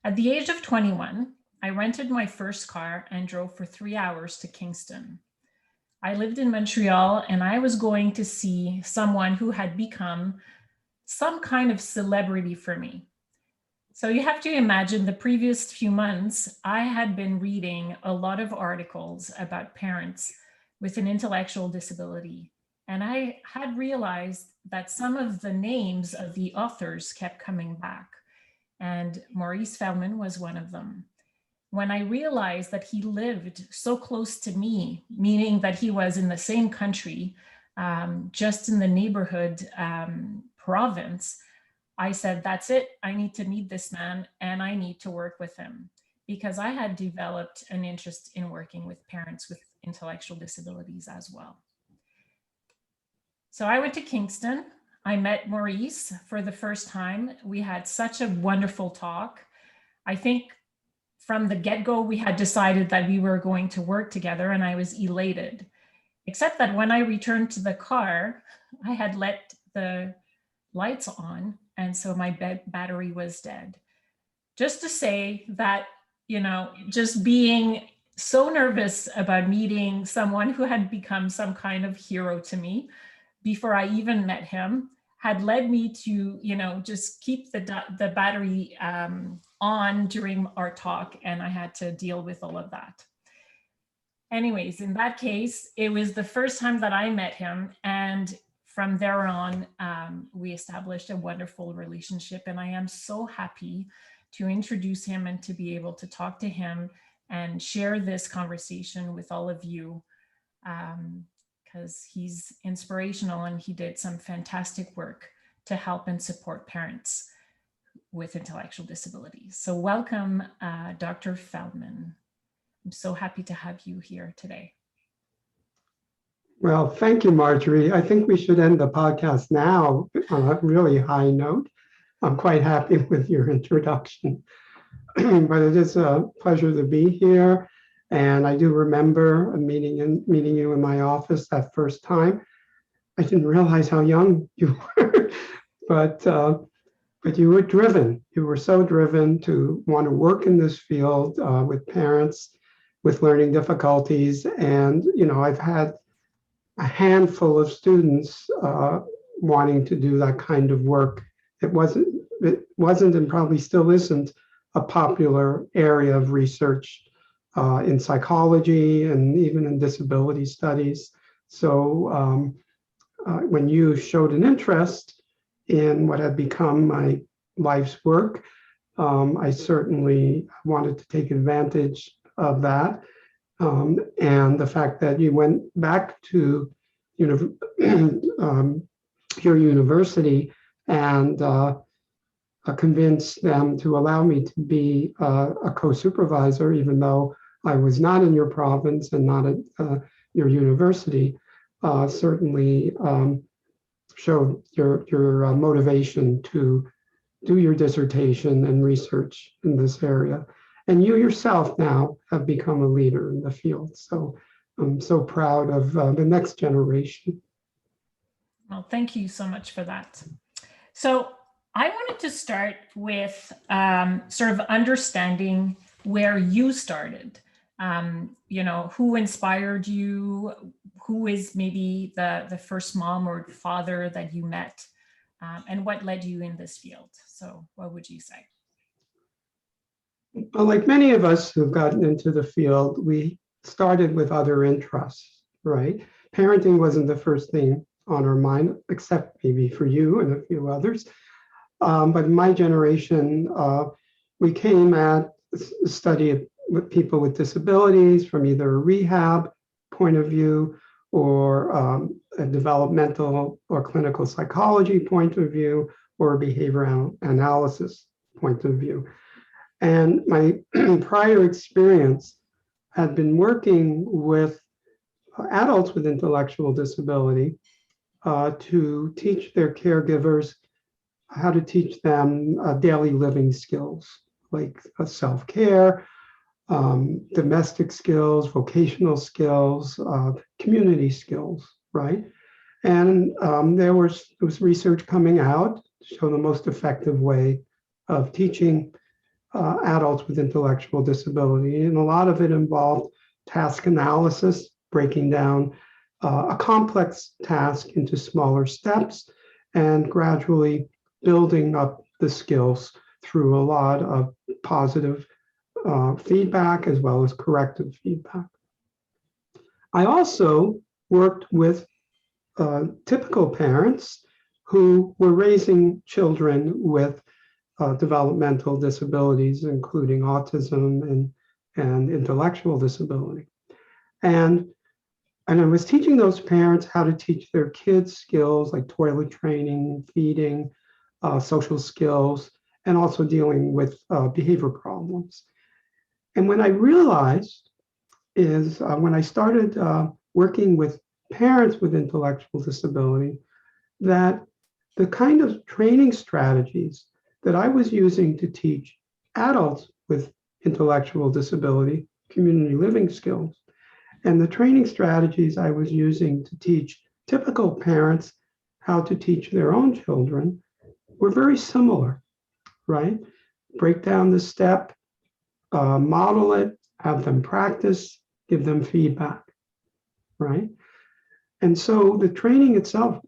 At the age of 21, I rented my first car and drove for 3 hours to Kingston. I lived in Montreal and I was going to see someone who had become some kind of celebrity for me. So you have to imagine the previous few months, I had been reading a lot of articles about parents with an intellectual disability. And I had realized that some of the names of the authors kept coming back. And Maurice Feldman was one of them. When I realized that he lived so close to me, meaning that he was in the same country, just in the neighborhood province, I said, that's it. I need to meet this man and I need to work with him, because I had developed an interest in working with parents with intellectual disabilities as well. So I went to Kingston. I met Maurice for the first time. We had such a wonderful talk. I think from the get-go, we had decided that we were going to work together and I was elated, except that when I returned to the car, I had let the lights on and so my battery was dead. Just to say that, just being so nervous about meeting someone who had become some kind of hero to me before I even met him had led me to, just keep the battery on during our talk, and I had to deal with all of that. Anyways, in that case, it was the first time that I met him, and from there on, we established a wonderful relationship, and I am so happy to introduce him and to be able to talk to him and share this conversation with all of you, because he's inspirational and he did some fantastic work to help and support parents with intellectual disabilities. So welcome, Dr. Feldman. I'm so happy to have you here today. Well, thank you, Marjorie. I think we should end the podcast now on a really high note. I'm quite happy with your introduction, but it is a pleasure to be here. And I do remember meeting you in my office that first time. I didn't realize how young you were, but you were driven. You were so driven to want to work in this field with parents with learning difficulties. And, I've had a handful of students wanting to do that kind of work. It wasn't and probably still isn't a popular area of research in psychology and even in disability studies. So when you showed an interest in what had become my life's work, I certainly wanted to take advantage of that. And the fact that you went back to your university and convinced them to allow me to be a co-supervisor, even though I was not in your province and not at your university, certainly showed your motivation to do your dissertation and research in this area. And you yourself now have become a leader in the field. So I'm so proud of the next generation. Well, thank you so much for that. So I wanted to start with sort of understanding where you started. Who inspired you? Who is maybe the first mom or father that you met? And what led you in this field? So what would you say? Well, like many of us who've gotten into the field, we started with other interests, right? Parenting wasn't the first thing on our mind, except maybe for you and a few others. But in my generation, we came at study with people with disabilities from either a rehab point of view or a developmental or clinical psychology point of view or a behavioral analysis point of view. And my prior experience had been working with adults with intellectual disability to teach their caregivers how to teach them daily living skills like self-care, domestic skills, vocational skills, community skills, right? And there was research coming out to show the most effective way of teaching adults with intellectual disability. And a lot of it involved task analysis, breaking down a complex task into smaller steps and gradually building up the skills through a lot of positive feedback as well as corrective feedback. I also worked with typical parents who were raising children with developmental disabilities, including autism and intellectual disability. And I was teaching those parents how to teach their kids skills like toilet training, feeding, social skills, and also dealing with behavior problems. And when I realized is when I started working with parents with intellectual disability, that the kind of training strategies that I was using to teach adults with intellectual disability, community living skills, and the training strategies I was using to teach typical parents how to teach their own children were very similar, right? Break down the step, model it, have them practice, give them feedback, right? And so the training itself,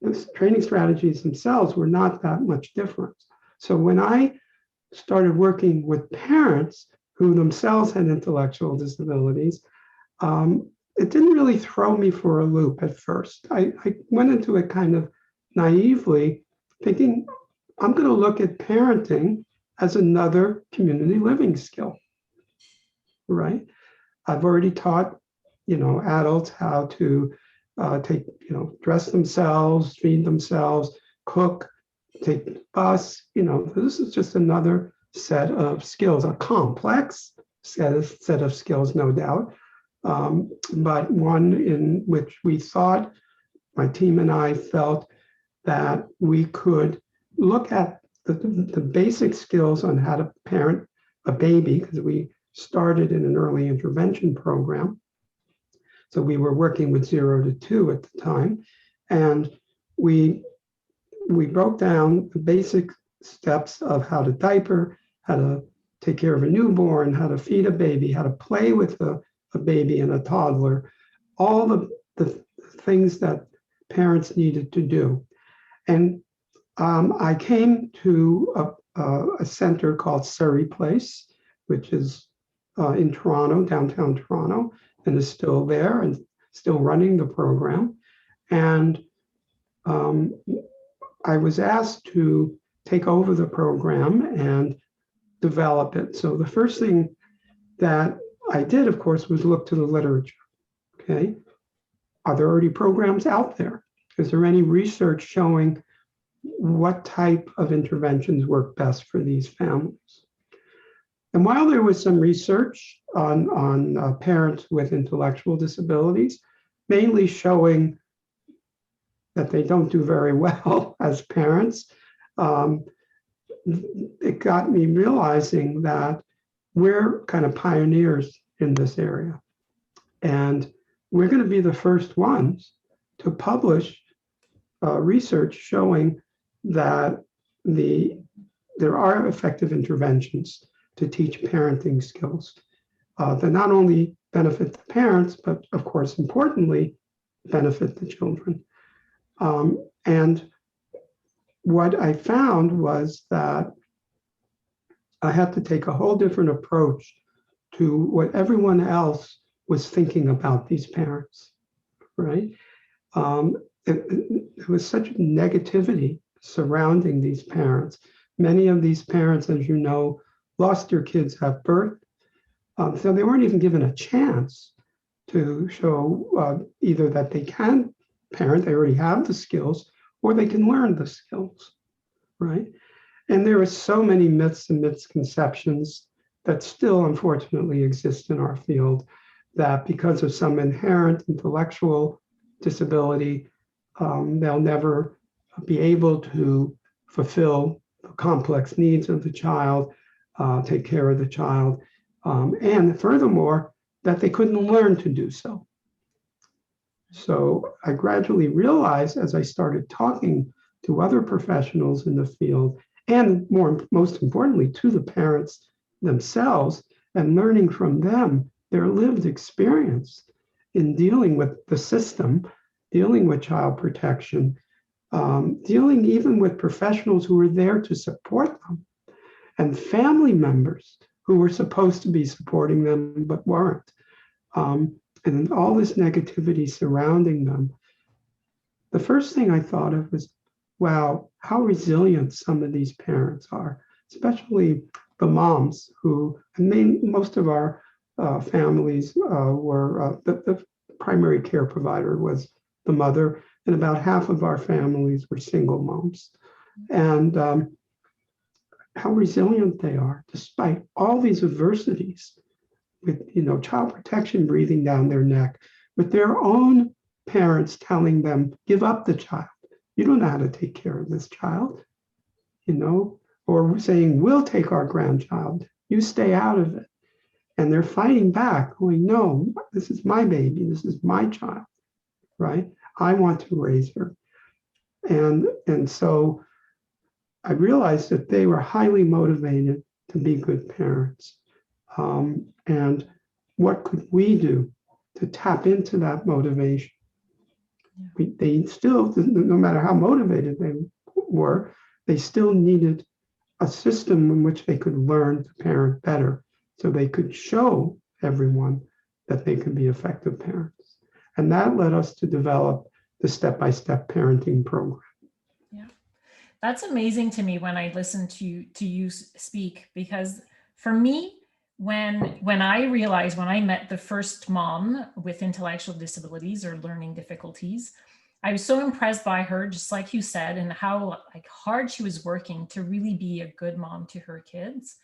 the training strategies themselves were not that much different. So when I started working with parents who themselves had intellectual disabilities, it didn't really throw me for a loop at first. I went into it kind of naively thinking, I'm going to look at parenting as another community living skill, right? I've already taught, adults how to dress themselves, feed themselves, cook, take the bus. This is just another set of skills, a complex set of skills, no doubt, but one in which we thought, my team and I felt that we could look at the basic skills on how to parent a baby, because we started in an early intervention program. So we were working with 0 to 2 at the time. And we broke down the basic steps of how to diaper, how to take care of a newborn, how to feed a baby, how to play with a baby and a toddler, all the things that parents needed to do. And I came to a center called Surrey Place, which is in Toronto, downtown Toronto, and is still there and still running the program. And I was asked to take over the program and develop it. So the first thing that I did, of course, was look to the literature. Okay, are there already programs out there? Is there any research showing what type of interventions work best for these families? And while there was some research on parents with intellectual disabilities, mainly showing that they don't do very well as parents, it got me realizing that we're kind of pioneers in this area. And we're going to be the first ones to publish research showing that there are effective interventions to teach parenting skills that not only benefit the parents, but of course, importantly, benefit the children. And what I found was that I had to take a whole different approach to what everyone else was thinking about these parents, right? There was such negativity surrounding these parents. Many of these parents, as you know, lost their kids at birth. So they weren't even given a chance to show either that they can parent, they already have the skills, or they can learn the skills, right? And there are so many myths and misconceptions that still unfortunately exist in our field, that because of some inherent intellectual disability, they'll never be able to fulfill the complex needs of the child, take care of the child, and furthermore, that they couldn't learn to do so. So I gradually realized as I started talking to other professionals in the field, and most importantly, to the parents themselves and learning from them their lived experience in dealing with the system, dealing with child protection, dealing even with professionals who were there to support them, and family members who were supposed to be supporting them but weren't. And all this negativity surrounding them. The first thing I thought of was, wow, how resilient some of these parents are, especially the moms who, most of our families were, the primary care provider was the mother, and about half of our families were single moms. And how resilient they are, despite all these adversities, with child protection breathing down their neck, with their own parents telling them, give up the child. You don't know how to take care of this child, or saying, we'll take our grandchild, you stay out of it. And they're fighting back, going, no, this is my baby, this is my child, right? I want to raise her. And so I realized that they were highly motivated to be good parents. And what could we do to tap into that motivation? They still, no matter how motivated they were, they still needed a system in which they could learn to parent better, so they could show everyone that they could be effective parents. And that led us to develop the step-by-step parenting program. Yeah, that's amazing to me when I listen to you speak, because for me, when I realized, when I met the first mom with intellectual disabilities or learning difficulties, I was so impressed by her, just like you said, and how hard she was working to really be a good mom to her kids.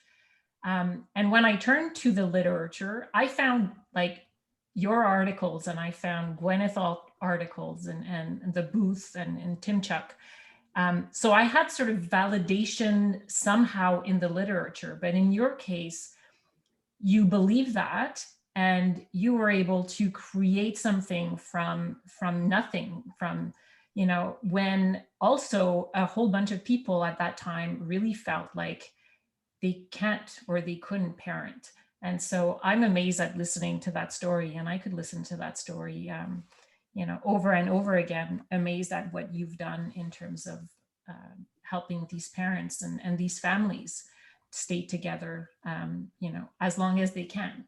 And when I turned to the literature, I found your articles, and I found Gwyneth articles and the Booth and Timchuk. So I had sort of validation somehow in the literature, but in your case, you believe that, and you were able to create something from nothing, when also a whole bunch of people at that time really felt like they can't or they couldn't parent. And so I'm amazed at listening to that story, and I could listen to that story, over and over again, amazed at what you've done in terms of helping these parents and these families stay together, as long as they can,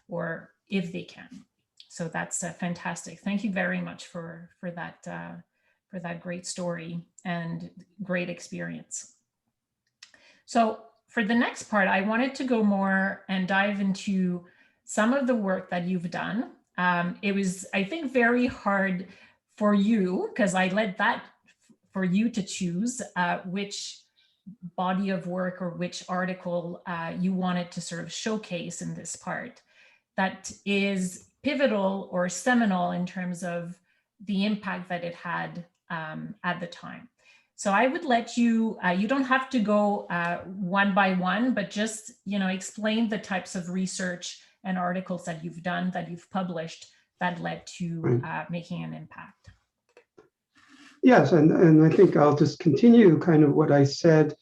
or if they can. So that's fantastic. Thank you very much for that great story and great experience. So for the next part, I wanted to go more and dive into some of the work that you've done. It was, I think, very hard for you, because I led that for you to choose which body of work or which article you wanted to sort of showcase in this part that is pivotal or seminal in terms of the impact that it had at the time. So I would let you, you don't have to go one by one, but just, explain the types of research and articles that you've done, that you've published, that led to making an impact. Yes, and I think I'll just continue kind of what I said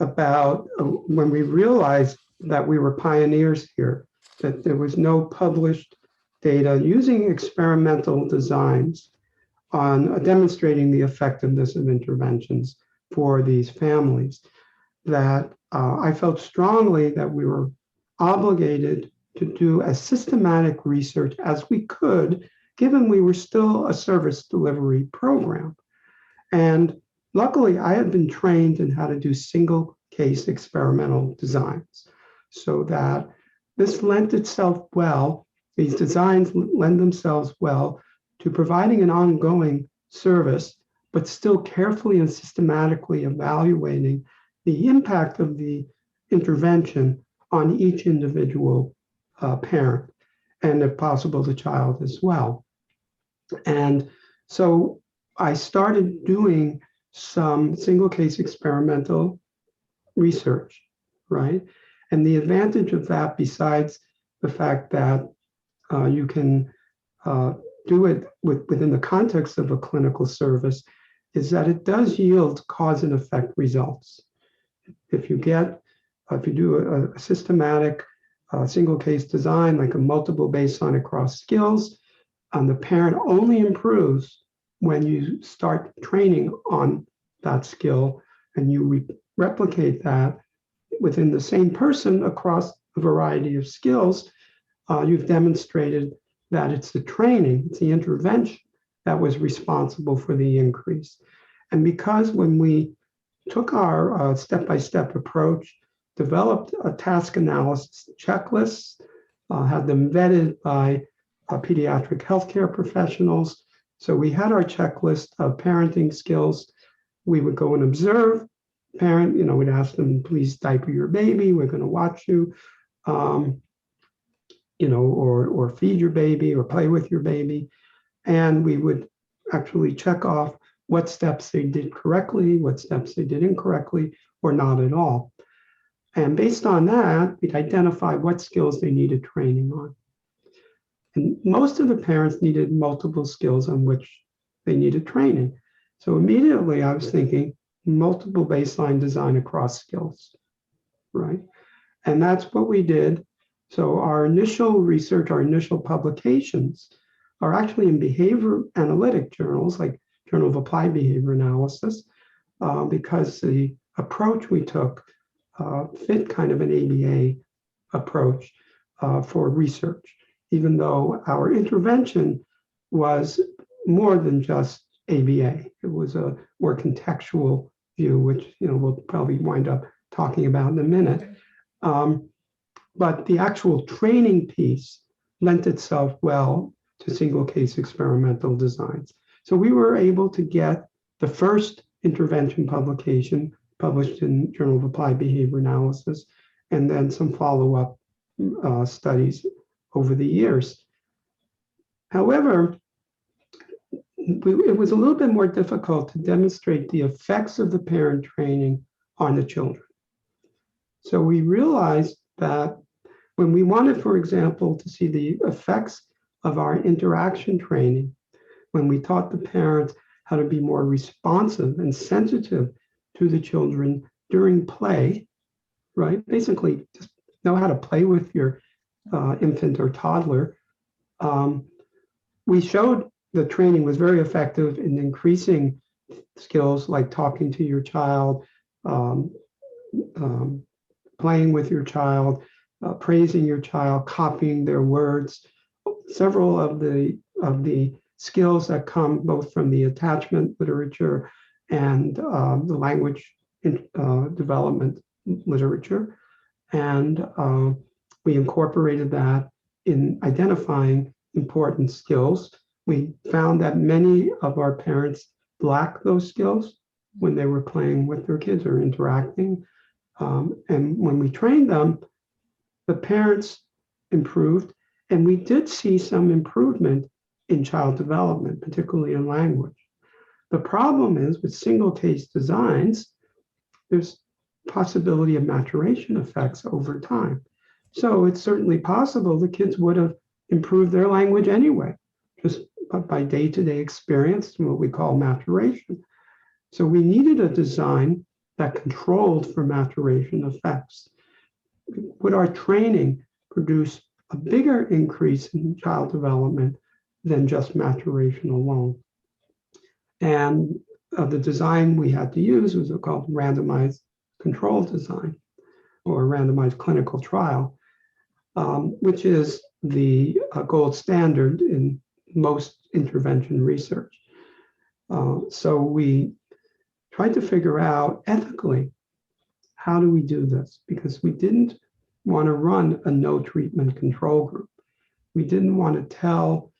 about when we realized that we were pioneers here, that there was no published data using experimental designs on demonstrating the effectiveness of interventions for these families, that I felt strongly that we were obligated to do as systematic research as we could, given we were still a service delivery program. And luckily, I had been trained in how to do single case experimental designs, so that this lent itself well, these designs lend themselves well to providing an ongoing service, but still carefully and systematically evaluating the impact of the intervention on each individual parent, and if possible, the child as well. And so I started doing some single case experimental research, right? And the advantage of that, besides the fact that you can do it within the context of a clinical service, is that it does yield cause and effect results. If you get if you do a systematic single case design, like a multiple baseline across skills, the parent only improves when you start training on that skill and you replicate that within the same person across a variety of skills. You've demonstrated that it's the training, it's the intervention that was responsible for the increase. And because when we took our step-by-step approach, developed a task analysis checklist, had them vetted by pediatric healthcare professionals. So we had our checklist of parenting skills. We would go and observe parent, we'd ask them, please diaper your baby. We're going to watch you, or feed your baby or play with your baby. And we would actually check off what steps they did correctly, what steps they did incorrectly, or not at all. And based on that, we'd identify what skills they needed training on. And most of the parents needed multiple skills on which they needed training. So immediately I was thinking multiple baseline design across skills, right? And that's what we did. So our initial research, our initial publications are actually in behavior analytic journals like Journal of Applied Behavior Analysis, because the approach we took fit kind of an ABA approach for research, even though our intervention was more than just ABA. It was a more contextual view, which we'll probably wind up talking about in a minute. But the actual training piece lent itself well to single case experimental designs. So we were able to get the first intervention publication published in Journal of Applied Behavior Analysis, and then some follow-up studies over the years. However, it was a little bit more difficult to demonstrate the effects of the parent training on the children. So we realized that when we wanted, for example, to see the effects of our interaction training, when we taught the parents how to be more responsive and sensitive to the children during play, right? Basically, just know how to play with your infant or toddler. We showed the training was very effective in increasing skills like talking to your child, playing with your child, praising your child, copying their words. Several of the skills that come both from the attachment literature and the language development literature. And we incorporated that in identifying important skills. We found that many of our parents lacked those skills when they were playing with their kids or interacting. And when we trained them, the parents improved, and we did see some improvement in child development, particularly in language. The problem is with single case designs, there's possibility of maturation effects over time. So it's certainly possible the kids would have improved their language anyway, just by day-to-day experience, what we call maturation. So we needed a design that controlled for maturation effects. Would our training produce a bigger increase in child development than just maturation alone? And the design we had to use was called randomized control design, or randomized clinical trial, which is the gold standard in most intervention research. So we tried to figure out ethically, how do we do this? Because we didn't want to run a no treatment control group. We didn't want to tell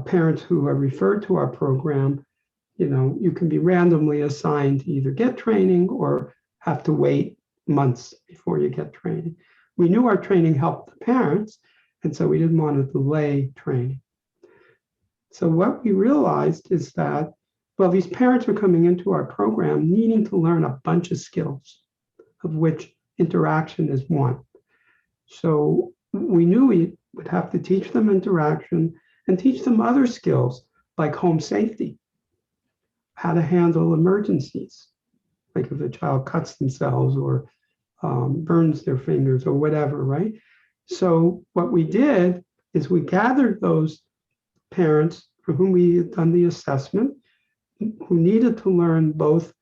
parents who are referred to our program, you can be randomly assigned to either get training or have to wait months before you get training. We knew our training helped the parents, and so we didn't want to delay training. So what we realized is that, well, these parents are coming into our program needing to learn a bunch of skills, of which interaction is one. So we knew we would have to teach them interaction and teach them other skills like home safety, how to handle emergencies, like if a child cuts themselves or burns their fingers or whatever, right? So what we did is we gathered those parents for whom we had done the assessment, who needed to learn both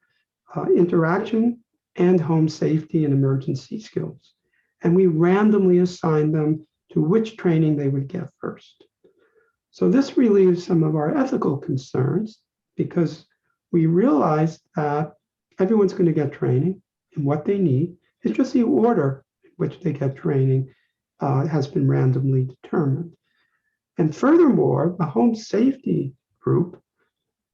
interaction and home safety and emergency skills. And we randomly assigned them to which training they would get first. So this relieves some of our ethical concerns because we realized that everyone's going to get training and what they need. It's just the order in which they get training has been randomly determined. And furthermore, the home safety group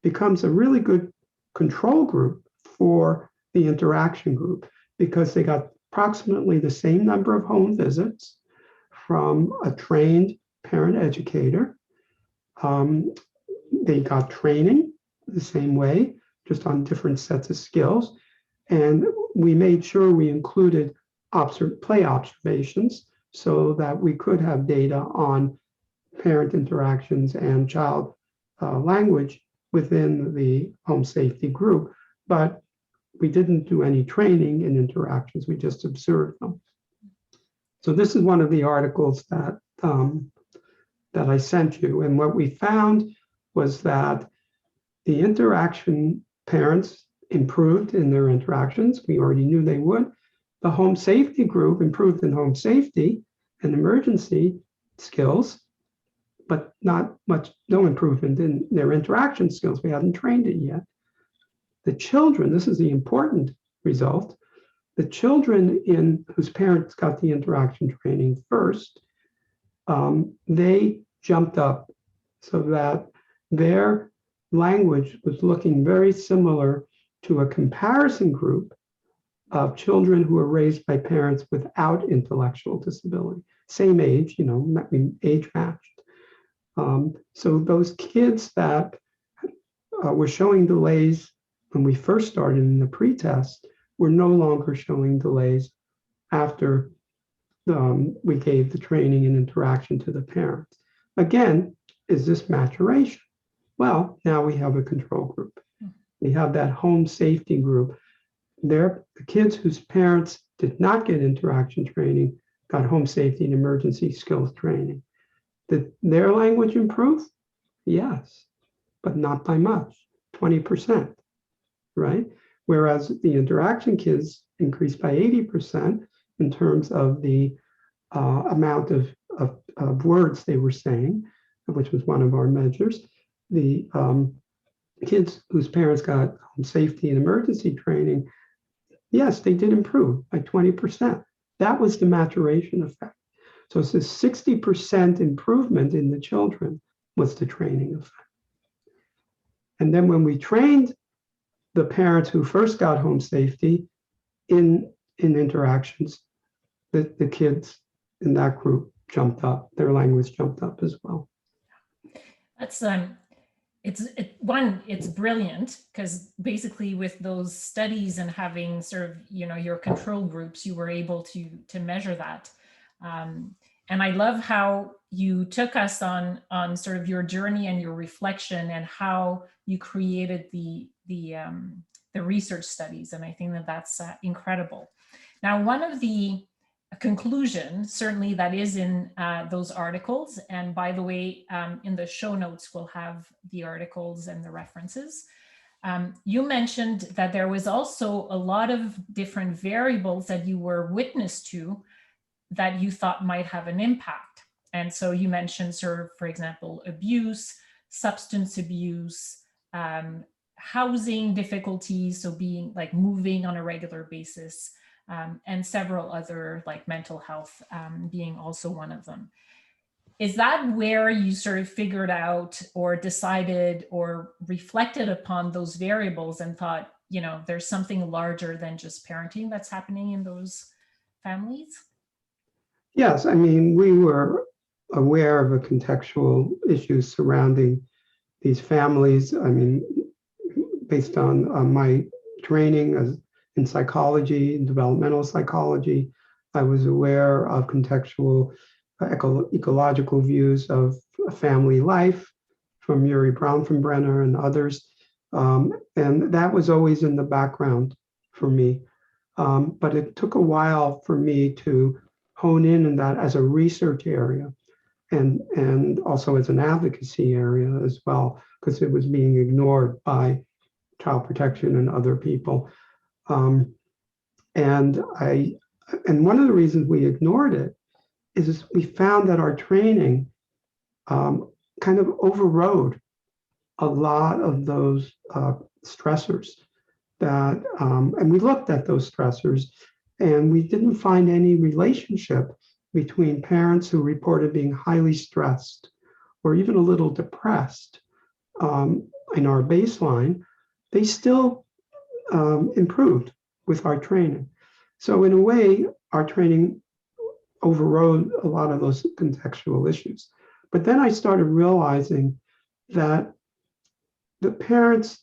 becomes a really good control group for the interaction group because they got approximately the same number of home visits from a trained parent educator. They got training the same way, just on different sets of skills. And we made sure we included play observations so that we could have data on parent interactions and child language within the home safety group. But we didn't do any training in interactions, we just observed them. So this is one of the articles that I sent you. And what we found was that the interaction parents improved in their interactions. We already knew they would. The home safety group improved in home safety and emergency skills, but no improvement in their interaction skills. We hadn't trained it yet. The children, this is the important result, the children whose parents got the interaction training first, they jumped up so that their language was looking very similar to a comparison group of children who were raised by parents without intellectual disability, same age, age matched. So those kids that were showing delays when we first started in the pretest were no longer showing delays after we gave the training and interaction to the parents. Again, is this maturation? Well, now we have a control group. We have that home safety group. The kids whose parents did not get interaction training got home safety and emergency skills training. Did their language improve? Yes, but not by much, 20%, right? Whereas the interaction kids increased by 80% in terms of the amount of words they were saying, which was one of our measures. The kids whose parents got home safety and emergency training, yes, they did improve by 20%. That was the maturation effect. So it's a 60% improvement in the children was the training effect. And then when we trained the parents who first got home safety in interactions, the kids in that group jumped up, their language jumped up as well. That's it's brilliant because basically with those studies and having sort of your control groups, you were able to measure that. And I love how you took us on sort of your journey and your reflection and how you created the research studies. And I think that that's incredible. Now, one of the conclusions, certainly that is in those articles, and by the way, in the show notes, we'll have the articles and the references. You mentioned that there was also a lot of different variables that you were witness to that you thought might have an impact. And so you mentioned sort of, for example, abuse, substance abuse, housing difficulties, so being like moving on a regular basis, and several other like mental health being also one of them. Is that where you sort of figured out or decided or reflected upon those variables and thought, there's something larger than just parenting that's happening in those families? Yes, I mean, we were aware of the contextual issues surrounding these families. I mean, based on my training in psychology and developmental psychology, I was aware of contextual ecological views of family life from Murray Brown-from-Brenner and others. And that was always in the background for me. But it took a while for me to hone in on that as a research area and also as an advocacy area as well, because it was being ignored by child protection and other people. And one of the reasons we ignored it is we found that our training kind of overrode a lot of those stressors that, and we looked at those stressors and we didn't find any relationship between parents who reported being highly stressed or even a little depressed in our baseline. They still improved with our training. So in a way, our training overrode a lot of those contextual issues. But then I started realizing that the parents,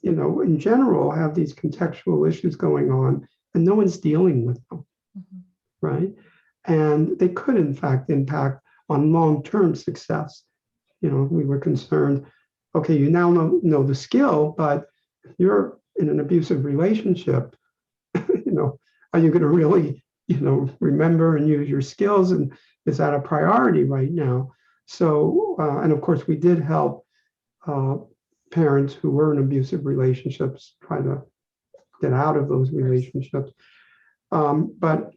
in general, have these contextual issues going on and no one's dealing with them, right? And they could, in fact, impact on long-term success. We were concerned, okay, you now know the skill, but if you're in an abusive relationship, are you going to really, remember and use your skills? And is that a priority right now? So, and of course, we did help parents who were in abusive relationships try to get out of those relationships. But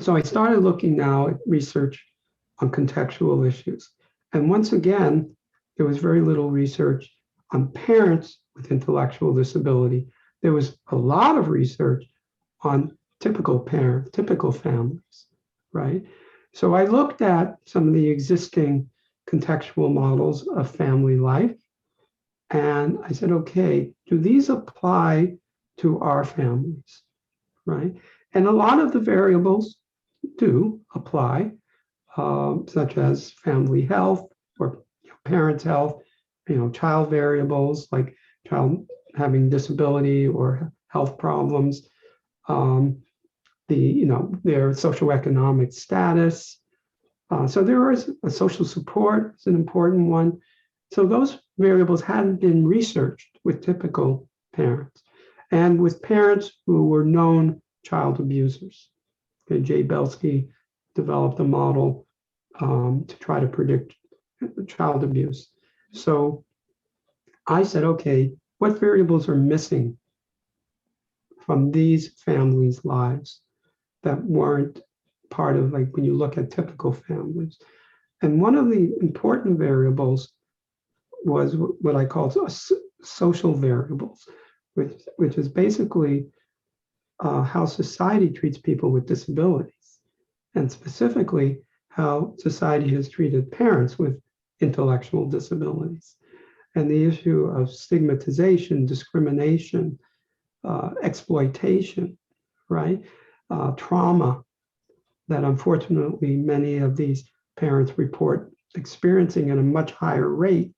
so I started looking now at research on contextual issues. And once again, there was very little research on parents with intellectual disability. There was a lot of research on typical parents, typical families, right? So I looked at some of the existing contextual models of family life. And I said, okay, do these apply to our families, right? And a lot of the variables do apply, such as family health or parents' health, child variables like child having disability or health problems, their socioeconomic status. So there is a social support, it's an important one. So those variables hadn't been researched with typical parents and with parents who were known child abusers. Okay, Jay Belsky developed a model to try to predict child abuse. So I said, okay, what variables are missing from these families' lives that weren't part of, like, when you look at typical families? And one of the important variables was what I call social variables, which is basically how society treats people with disabilities, and specifically how society has treated parents with intellectual disabilities, and the issue of stigmatization, discrimination, exploitation, right? Trauma that unfortunately many of these parents report experiencing at a much higher rate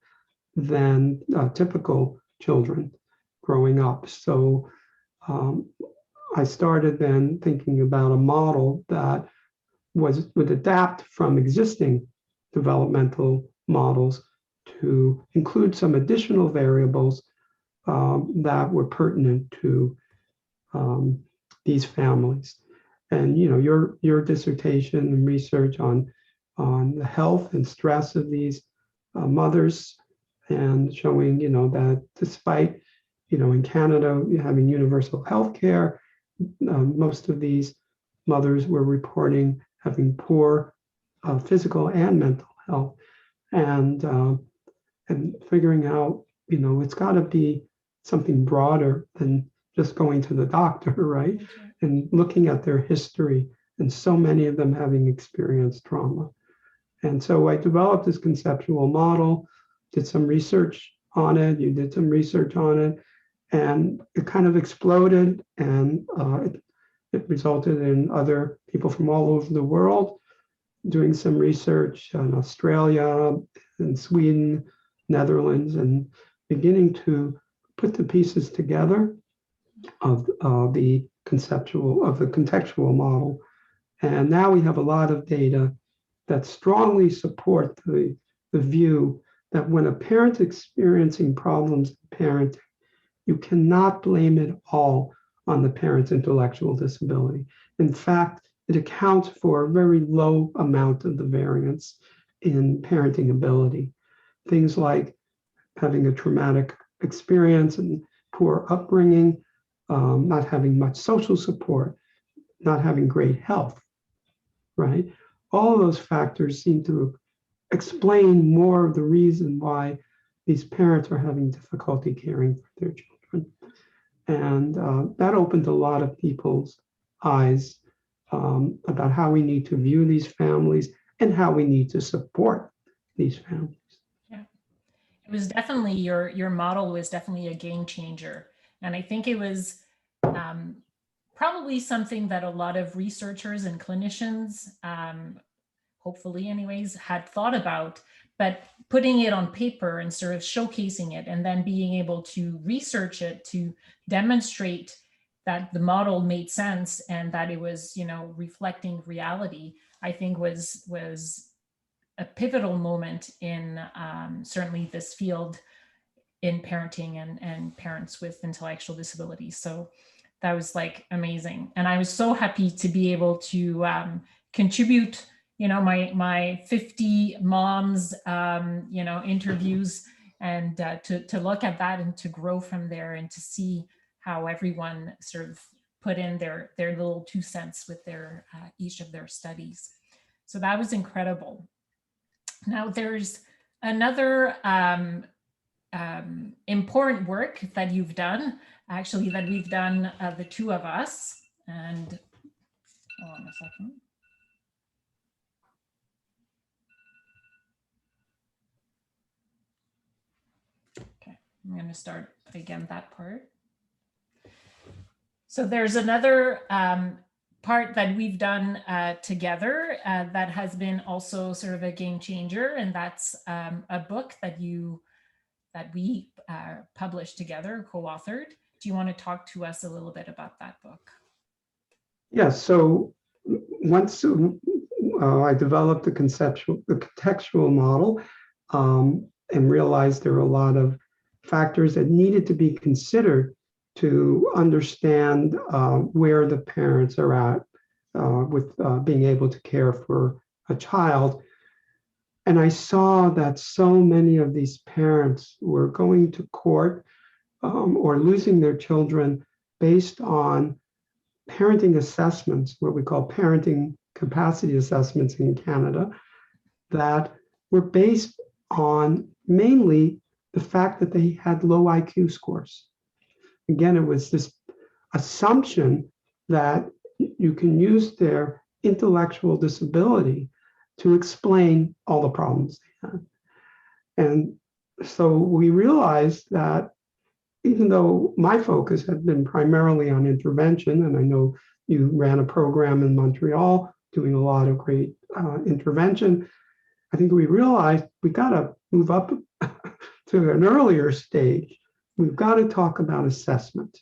than typical children growing up. So I started then thinking about a model that would adapt from existing developmental models to include some additional variables that were pertinent to these families. And your dissertation and research on the health and stress of these mothers, and showing that despite in Canada having universal health care, most of these mothers were reporting having poor physical and mental health, and figuring out it's got to be something broader than just going to the doctor, right? And looking at their history, and so many of them having experienced trauma. And so I developed this conceptual model, did some research on it, you did some research on it, and it kind of exploded, and it resulted in other people from all over the world doing some research in Australia and Sweden, Netherlands, and beginning to put the pieces together of the contextual model. And now we have a lot of data that strongly support the view that when a parent's experiencing problems in parenting, you cannot blame it all on the parent's intellectual disability. In fact, it accounts for a very low amount of the variance in parenting ability. Things like having a traumatic experience and poor upbringing, not having much social support, not having great health, right? All of those factors seem to explain more of the reason why these parents are having difficulty caring for their children. And that opened a lot of people's eyes about how we need to view these families and how we need to support these families. Yeah, it was definitely, your model was definitely a game changer. And I think it was probably something that a lot of researchers and clinicians, hopefully anyways, had thought about, but putting it on paper and sort of showcasing it and then being able to research it to demonstrate that the model made sense and that it was, reflecting reality, I think was a pivotal moment in certainly this field in parenting and parents with intellectual disabilities. So that was like amazing. And I was so happy to be able to contribute, my 50 moms, interviews, and to look at that and to grow from there and to see how everyone sort of put in their little 2 cents with their each of their studies. So that was incredible. Now there's another important work that you've done, actually, that we've done, the two of us. And hold on a second. Okay, I'm going to start again that part. So there's another part that we've done together that has been also sort of a game changer, and that's a book that we published together, co-authored. Do you want to talk to us a little bit about that book? Yes. So once I developed the contextual model and realized there were a lot of factors that needed to be considered to understand where the parents are at with being able to care for a child. And I saw that so many of these parents were going to court or losing their children based on parenting assessments, what we call parenting capacity assessments in Canada, that were based on mainly the fact that they had low IQ scores. Again, it was this assumption that you can use their intellectual disability to explain all the problems they had. And so we realized that even though my focus had been primarily on intervention, and I know you ran a program in Montreal doing a lot of great intervention, I think we realized we got to move up to an earlier stage. We've got to talk about assessment,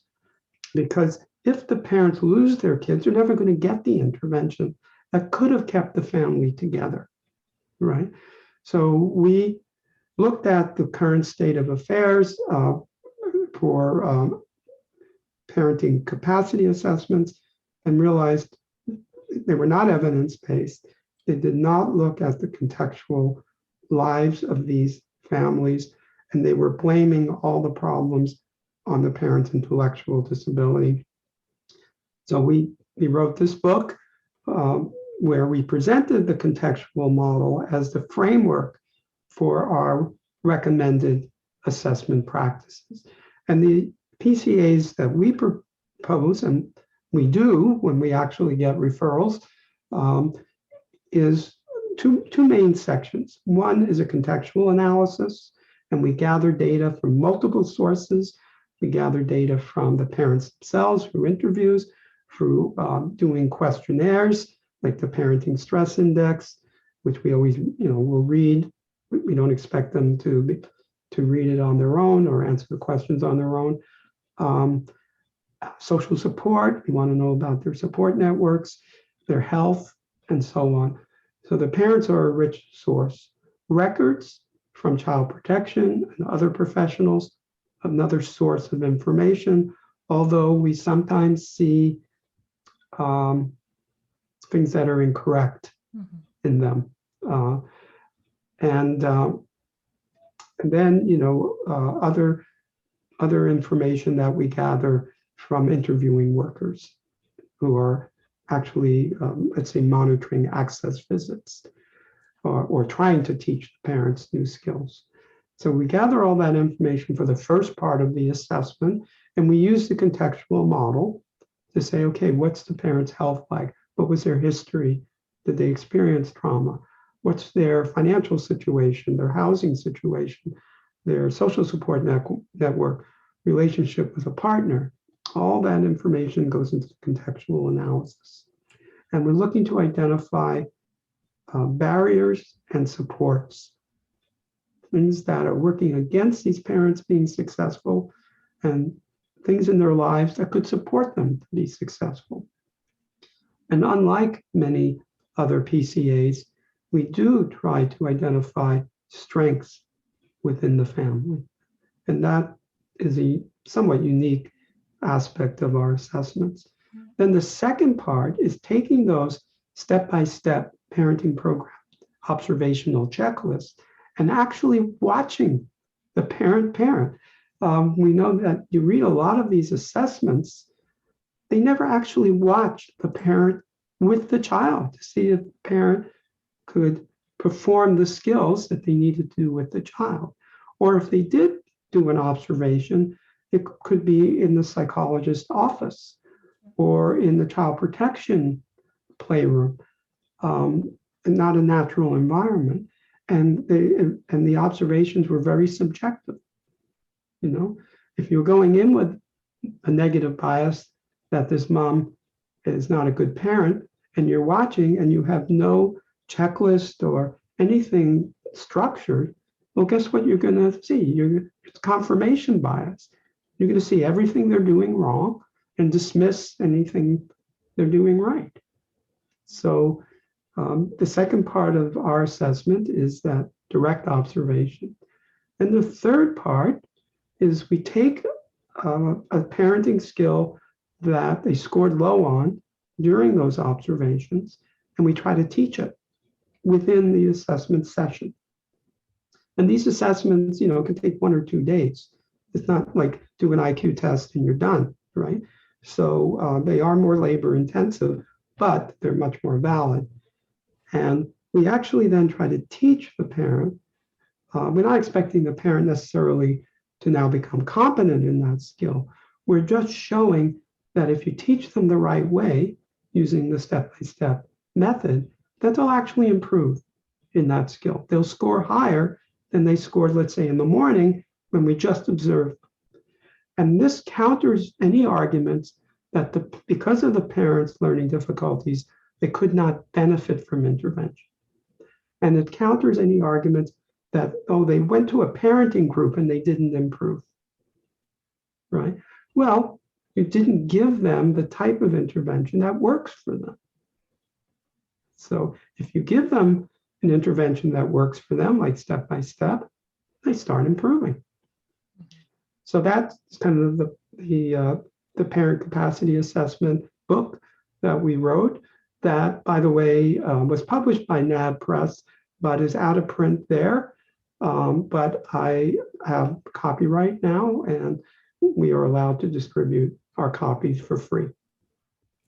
because if the parents lose their kids, they're never going to get the intervention that could have kept the family together, right? So we looked at the current state of affairs for parenting capacity assessments and realized they were not evidence-based. They did not look at the contextual lives of these families, and they were blaming all the problems on the parent's intellectual disability. So we wrote this book where we presented the contextual model as the framework for our recommended assessment practices. And the PCAs that we propose, and we do when we actually get referrals, is two main sections. One is a contextual analysis, and we gather data from multiple sources. We gather data from the parents themselves through interviews, through doing questionnaires like the Parenting Stress Index, which we always, will read. We don't expect them to read it on their own or answer the questions on their own. Social support, we want to know about their support networks, their health, and so on. So the parents are a rich source. Records from child protection and other professionals, another source of information. although we sometimes see things that are incorrect in them. And then, other information that we gather from interviewing workers who are actually, let's say, monitoring access visits or trying to teach the parents new skills. So we gather all that information for the first part of the assessment, and we use the contextual model to say, okay, what's the parent's health like? What was their history? Did they experience trauma? What's their financial situation, their housing situation, their social support network, relationship with a partner? All that information goes into contextual analysis. And we're looking to identify barriers and supports, things that are working against these parents being successful and things in their lives that could support them to be successful. And unlike many other PCAs, we do try to identify strengths within the family. And that is a somewhat unique aspect of our assessments. Then the second part is taking those step-by-step parenting program observational checklists and actually watching the parent. We know that you read a lot of these assessments, they never actually watch the parent with the child to see if the parent could perform the skills that they needed to do with the child. Or if they did do an observation, it could be in the psychologist's office or in the child protection playroom, and not a natural environment. And the observations were very subjective. If you're going in with a negative bias that this mom is not a good parent, and you're watching and you have no checklist or anything structured, well, guess what you're going to see? It's confirmation bias. You're going to see everything they're doing wrong and dismiss anything they're doing right. So the second part of our assessment is that direct observation. And the third part is we take a parenting skill that they scored low on during those observations, and we try to teach it within the assessment session. And these assessments, can take 1 or 2 days. It's not like do an IQ test and you're done, right? So they are more labor intensive, but they're much more valid. And we actually then try to teach the parent. We're not expecting the parent necessarily to now become competent in that skill. We're just showing that if you teach them the right way, using the step-by-step method, that they'll actually improve in that skill. They'll score higher than they scored, let's say, in the morning when we just observed. And this counters any arguments that because of the parents' learning difficulties, they could not benefit from intervention. And it counters any arguments that, they went to a parenting group and they didn't improve, right? Well, you didn't give them the type of intervention that works for them. So if you give them an intervention that works for them, like step-by-step, they start improving. So that's kind of the parent capacity assessment book that we wrote that, by the way, was published by NAB Press, but is out of print there. But I have copyright now, and we are allowed to distribute our copies for free.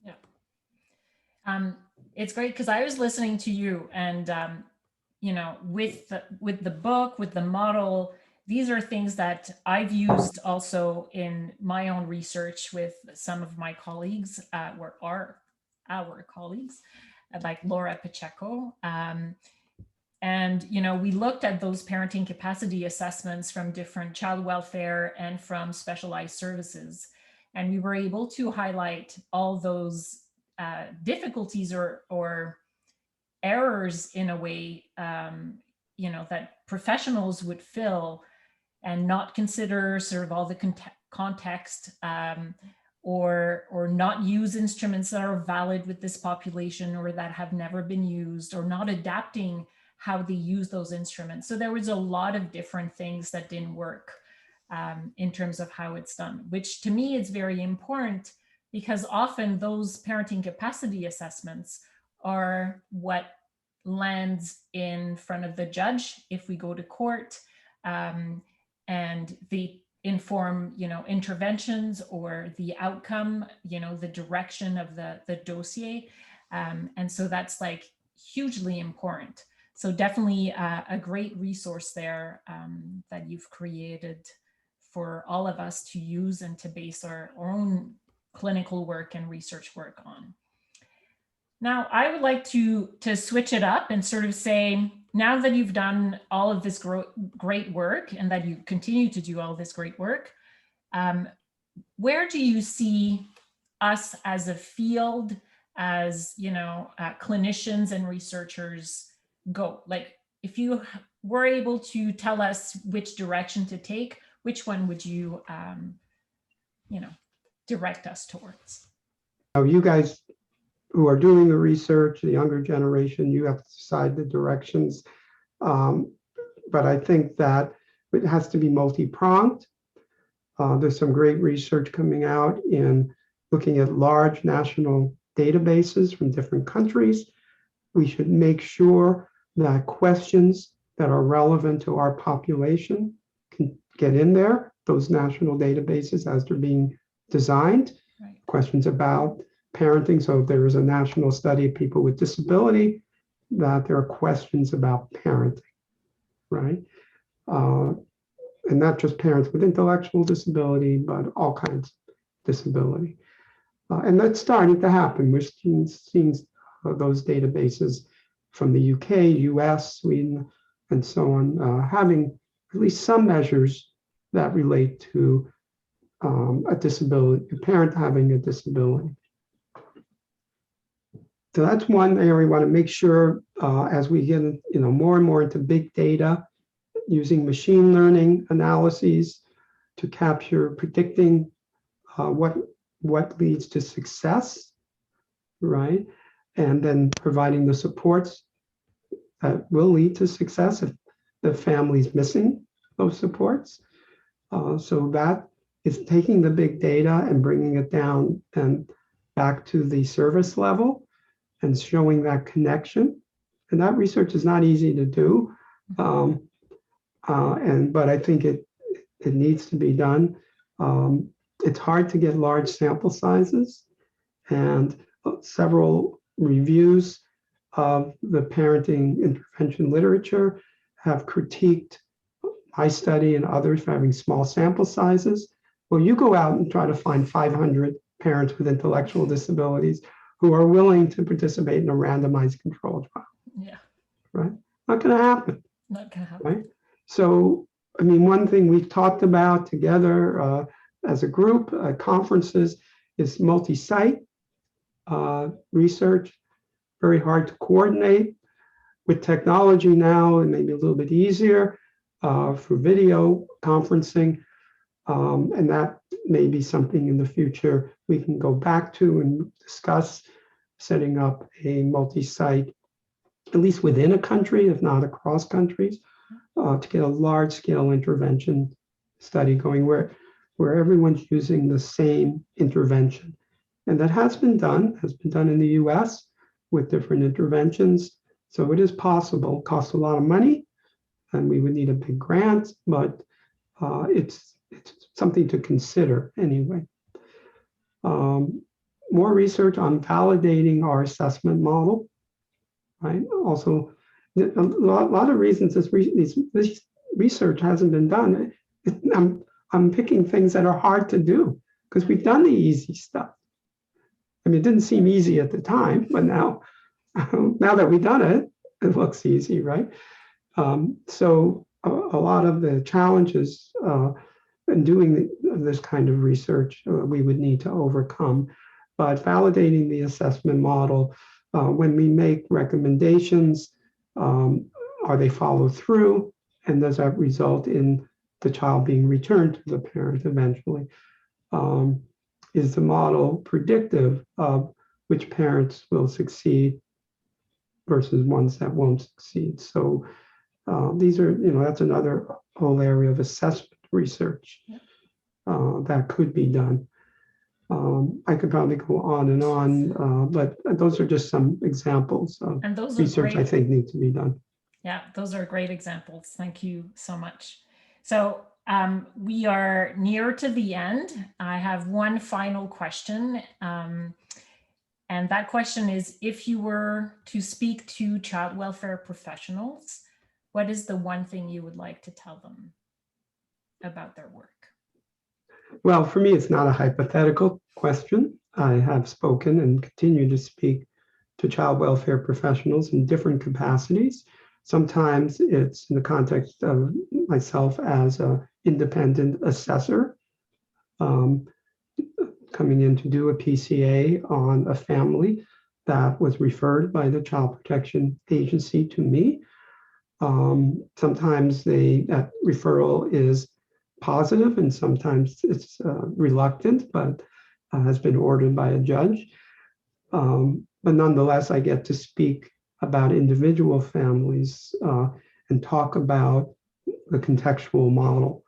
Yeah. It's great because I was listening to you and, with the book, with the model, these are things that I've used also in my own research with some of my colleagues, our colleagues, like Laura Pacheco. And, we looked at those parenting capacity assessments from different child welfare and from specialized services. And we were able to highlight all those difficulties or errors in a way, that professionals would fill and not consider sort of all the context or not use instruments that are valid with this population or that have never been used, or not adapting how they use those instruments. So there was a lot of different things that didn't work in terms of how it's done, which to me is very important because often those parenting capacity assessments are what lands in front of the judge if we go to court, and they inform, interventions or the outcome, the direction of the dossier. And so that's like hugely important. So definitely a great resource there that you've created for all of us to use and to base our own clinical work and research work on. Now, I would like to switch it up and sort of say, now that you've done all of this great work and that you continue to do all this great work, where do you see us as a field, as clinicians and researchers go? Like, if you were able to tell us which direction to take, which one would you, direct us towards? Now, you guys who are doing the research, the younger generation, you have to decide the directions. But I think that it has to be multi-pronged. There's some great research coming out in looking at large national databases from different countries. We should make sure that questions that are relevant to our population can get in there, those national databases as they're being designed. Right. Questions about parenting. So if there is a national study of people with disability, that there are questions about parenting, right? And not just parents with intellectual disability, but all kinds of disability. And that's starting to happen. We're seeing those databases from the UK, US, Sweden, and so on, having at least some measures that relate to a disability, a parent having a disability. So that's one area we want to make sure as we get more and more into big data, using machine learning analyses to capture, predicting what leads to success, right? And then providing the supports that will lead to success if the family's missing those supports. So that is taking the big data and bringing it down and back to the service level and showing that connection. And that research is not easy to do. But I think it needs to be done. It's hard to get large sample sizes, and several reviews of the parenting intervention literature have critiqued my study and others for having small sample sizes. Well, you go out and try to find 500 parents with intellectual disabilities who are willing to participate in a randomized controlled trial. Yeah. Right? Not going to happen. Not going to happen. Right? So, I mean, one thing we've talked about together as a group at conferences is multi-site research. Very hard to coordinate. With technology now, it may be a little bit easier for video conferencing. And that may be something in the future we can go back to and discuss, setting up a multi-site, at least within a country, if not across countries, to get a large-scale intervention study going where everyone's using the same intervention. And that has been done in the US with different interventions. So it is possible. It costs a lot of money, and we would need a big grant, but it's something to consider anyway. More research on validating our assessment model, right? Also, a lot of reasons this research hasn't been done. I'm picking things that are hard to do because we've done the easy stuff. I mean, it didn't seem easy at the time, but now that we've done it, it looks easy, right? So a lot of the challenges in doing this kind of research we would need to overcome. But validating the assessment model, when we make recommendations, are they followed through? And does that result in the child being returned to the parent eventually? Is the model predictive of which parents will succeed versus ones that won't succeed? So these are, that's another whole area of assessment research that could be done. I could probably go on and on, but those are just some examples of And those are research I great. think need to be done. Yeah, those are great examples. Thank you so much. So we are near to the end. I have one final question. And that question is, if you were to speak to child welfare professionals, what is the one thing you would like to tell them about their work? Well, for me, it's not a hypothetical question. I have spoken and continue to speak to child welfare professionals in different capacities. Sometimes it's in the context of myself as an independent assessor, coming in to do a PCA on a family that was referred by the Child Protection Agency to me. Sometimes that referral is positive and sometimes it's reluctant, but has been ordered by a judge. But nonetheless, I get to speak about individual families and talk about the contextual model.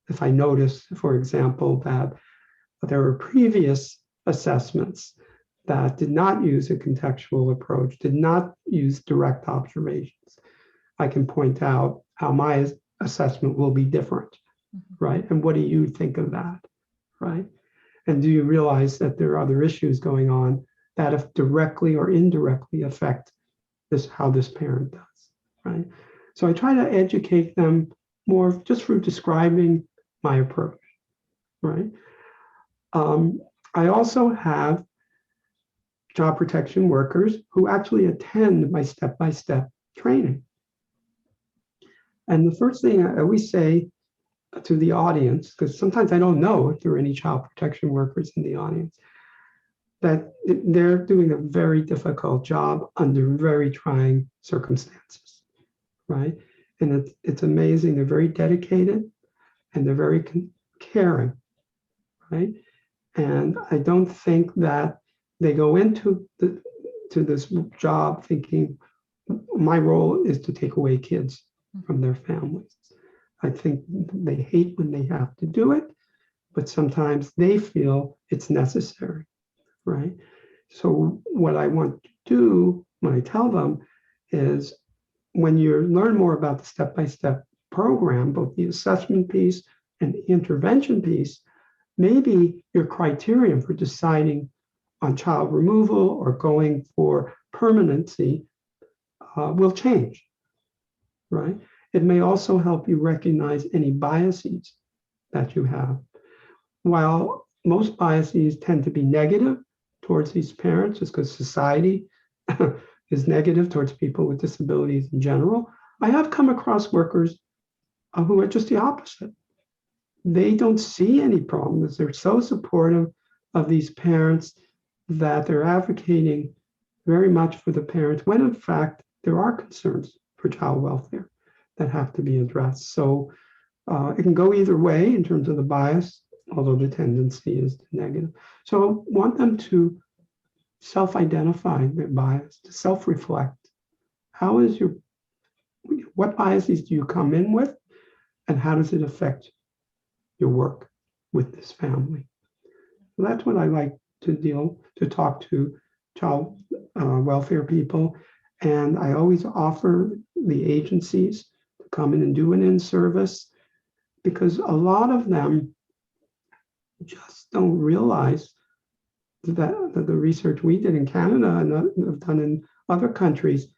If I notice, for example, that there were previous assessments that did not use a contextual approach, did not use direct observations, I can point out how my assessment will be different, right? And what do you think of that, right? And do you realize that there are other issues going on that if directly or indirectly affect how this parent does, right? So I try to educate them more just through describing my approach, right? I also have child protection workers who actually attend my step-by-step training. And the first thing I always say to the audience, because sometimes I don't know if there are any child protection workers in the audience, that they're doing a very difficult job under very trying circumstances, right? And it's amazing. They're very dedicated and they're very caring, right? And I don't think that they go into this job thinking my role is to take away kids from their families. I think they hate when they have to do it, but sometimes they feel it's necessary, right? So what I want to do when I tell them is when you learn more about the step-by-step program, both the assessment piece and the intervention piece, maybe your criterion for deciding on child removal or going for permanency will change, right? It may also help you recognize any biases that you have. While most biases tend to be negative towards these parents, just because society is negative towards people with disabilities in general, I have come across workers who are just the opposite. They don't see any problems. They're so supportive of these parents that they're advocating very much for the parents, when in fact, there are concerns for child welfare that have to be addressed. So it can go either way in terms of the bias, although the tendency is negative. So I want them to self-identify their bias, to self-reflect. What biases do you come in with, and how does it affect your work with this family? So that's what I like to talk to child welfare people. And I always offer the agencies to come in and do an in-service, because a lot of them just don't realize that the research we did in Canada and have done in other countries,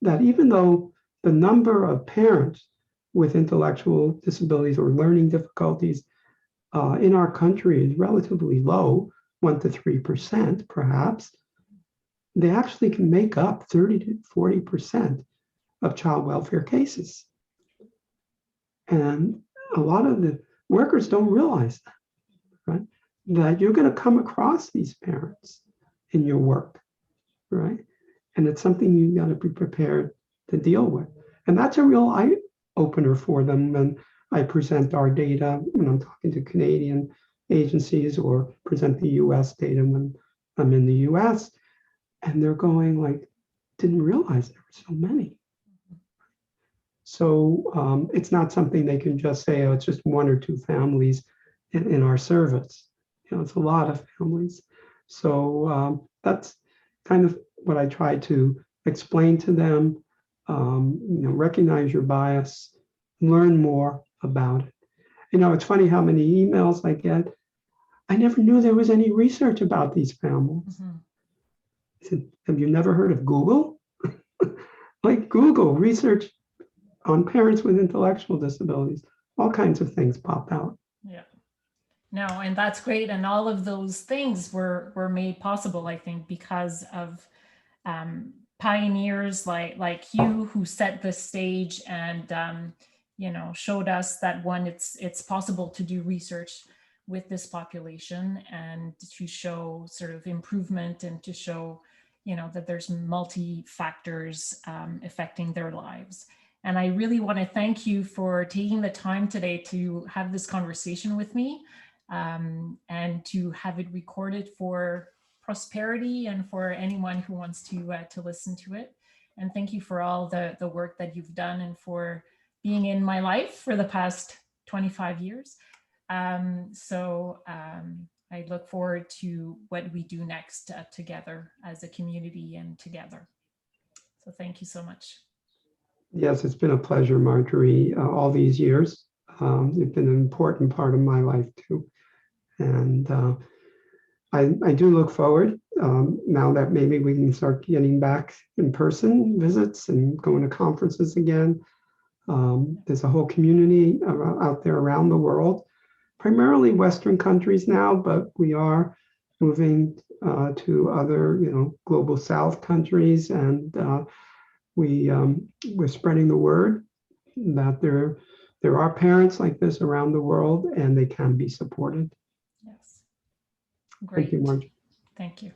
that even though the number of parents with intellectual disabilities or learning difficulties in our country is relatively low, 1 to 3% perhaps, they actually can make up 30 to 40% of child welfare cases. And a lot of the workers don't realize that, right? That you're going to come across these parents in your work, right? And it's something you got to be prepared to deal with. And that's a real eye-opener for them when I present our data, when I'm talking to Canadian agencies, or present the US data when I'm in the US. And they're going like, didn't realize there were so many. So it's not something they can just say, oh, it's just 1 or 2 families in our service. It's a lot of families. So that's kind of what I try to explain to them. Recognize your bias, learn more about it. It's funny how many emails I get. I never knew there was any research about these families. Mhm. I said, have you never heard of Google? Like Google, research on parents with intellectual disabilities, all kinds of things pop out. Yeah. No, and that's great. And all of those things were made possible, I think, because of pioneers like you who set the stage and showed us that it's possible to do research with this population and to show sort of improvement and to show that there's multi factors affecting their lives. And I really want to thank you for taking the time today to have this conversation with me and to have it recorded for prosperity and for anyone who wants to listen to it. And thank you for all the work that you've done and for being in my life for the past 25 years. I look forward to what we do next together as a community and together. So thank you so much. Yes, it's been a pleasure, Marjorie, all these years. You've been an important part of my life too. And I do look forward now that maybe we can start getting back in person visits and going to conferences again. There's a whole community out there around the world, primarily Western countries now, but we are moving to other, global South countries, and we're spreading the word that there are parents like this around the world, and they can be supported. Yes. Great. Thank you, Marjorie. Thank you.